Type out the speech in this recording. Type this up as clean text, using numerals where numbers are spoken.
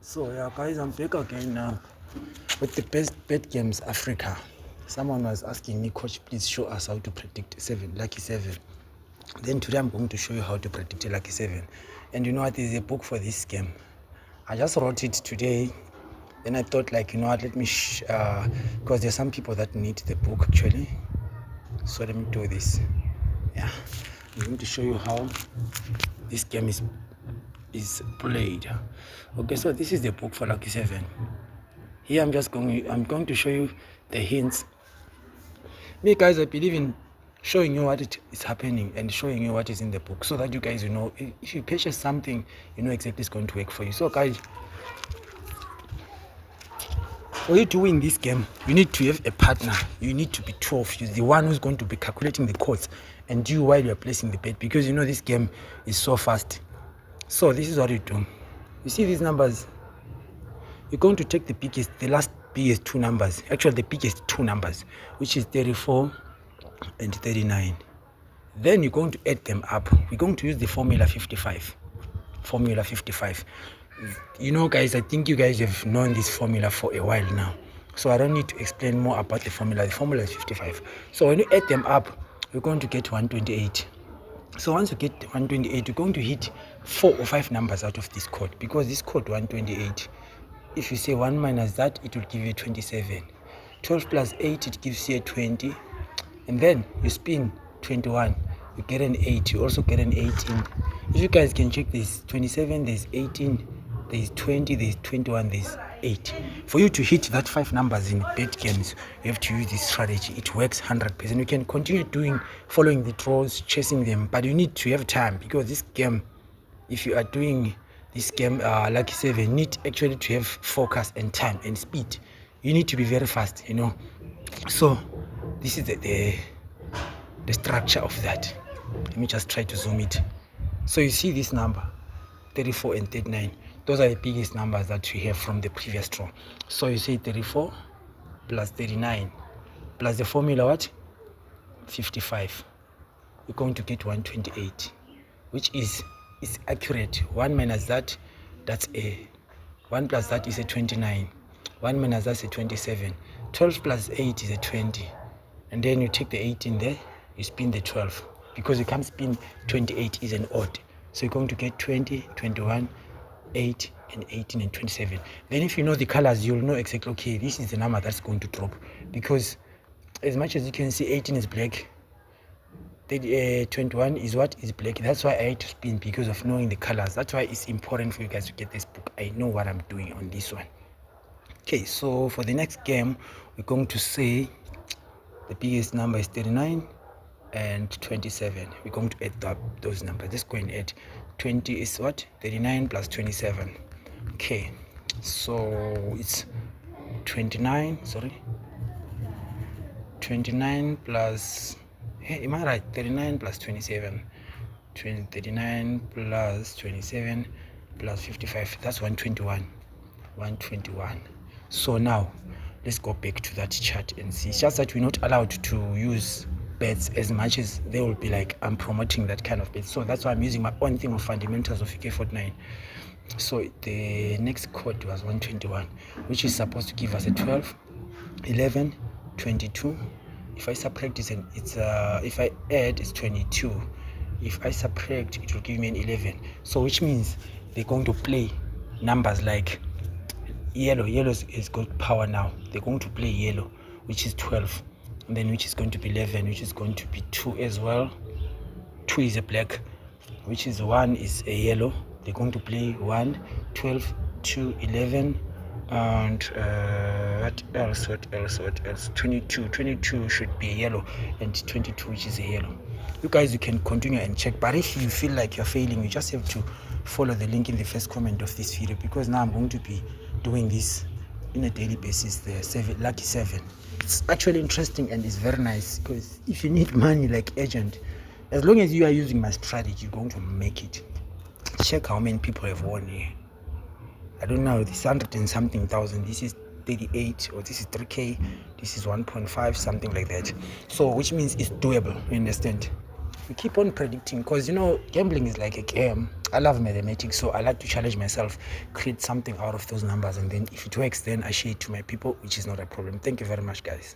So yeah guys, I'm back again now with the best bet games Africa. Someone was asking me, coach, please show us how to predict lucky seven. Then today I'm going to show you how to predict a lucky seven. And you know what, there's a book for this game. I just wrote it today. Then I thought, like, you know what, let me because there's some people that need the book actually. So let me do this. Yeah, I'm going to show you how this game is played. Okay, so this is the book for lucky seven. Here I'm going to show you the hints. Me guys, I believe in showing you what is happening and showing you what is in the book, so that you guys, you know, if you purchase something, you know exactly it's going to work for you. So guys, for you to win this game, you need to have a partner. You need to be 12. You're the one who's going to be calculating the codes and you while you're placing the bet, because you know this game is so fast. So this is what you do. You see these numbers? You're going to take the last biggest two numbers, actually the biggest two numbers, which is 34 and 39. Then you're going to add them up. We're going to use the formula 55. Formula 55. You know guys, I think you guys have known this formula for a while now, so I don't need to explain more about the formula. The formula is 55. So when you add them up, you're going to get 128. So once you get 128, you're going to hit 4 or 5 numbers out of this code, because this code 128, if you say 1 minus that, it will give you 27. 12 plus 8, it gives you a 20. And then you spin 21, you get an 8. You also get an 18. If you guys can check, this 27, there's 18, there's 20, there's 21, there's 8. For you to hit that 5 numbers in bet games, you have to use this strategy. It works 100%. You can continue following the draws, chasing them, but you need to have time, because this game, if you are doing this game, lucky seven, you need actually to have focus and time and speed. You need to be very fast, you know. So this is the structure of that. Let me just try to zoom it. So you see this number 34 and 39, those are the biggest numbers that we have from the previous draw. So you say 34 plus 39 plus the formula what, 55, you're going to get 128, which is accurate. 1 minus that, that's a 1 plus that is a 29. 1 minus that's a 27. 12 plus 8 is a 20. And then you take the 18 there, you spin the 12, because you can't spin 28 is an odd. So you're going to get 20, 21, 8, and 18, and 27. Then if you know the colors, you'll know exactly, okay, this is the number that's going to drop. Because as much as you can see, 18 is black, 21 is what is black. That's why I had to spin, because of knowing the colors. That's why it's important for you guys to get this book. I know what I'm doing on this one. Okay, so for the next game, we're going to say the biggest number is 39 and 27. We're going to add up those numbers. Let's go and add. 20 is what? 39 plus 27. Okay, so it's 29 plus, hey, am I right? 39 plus 27. 39 plus 27 plus 55, that's 121. 121. So now let's go back to that chart and see. It's just that we're not allowed to use bets as much as they will be like, I'm promoting that kind of bet. So that's why I'm using my own thing of fundamentals of UK49. So the next code was 121, which is supposed to give us a 12, 11, 22. If I subtract this, and it's if I add, it's 22. If I subtract, it will give me an 11. So which means they're going to play numbers like yellow is got power now. They're going to play yellow, which is 12, and then which is going to be 11, which is going to be 2 as well. 2 is a black, which is 1 is a yellow. They're going to play 1, 12, 2, 11, and what else 22 should be a yellow, and 22 which is a yellow. You guys, you can continue and check, but if you feel like you're failing, you just have to follow the link in the first comment of this video, because now I'm going to be doing this in a daily basis. The lucky 7, it's actually interesting and it's very nice, because if you need money like agent, as long as you are using my strategy, you're going to make it. Check how many people have won here. I don't know, this 100 and something thousand, this is 38, or this is 3k, this is 1.5, something like that. So which means it's doable, you understand? We keep on predicting, because you know, gambling is like a game. I love mathematics, so I like to challenge myself, create something out of those numbers, and then if it works, then I share it to my people, which is not a problem. Thank you very much, guys.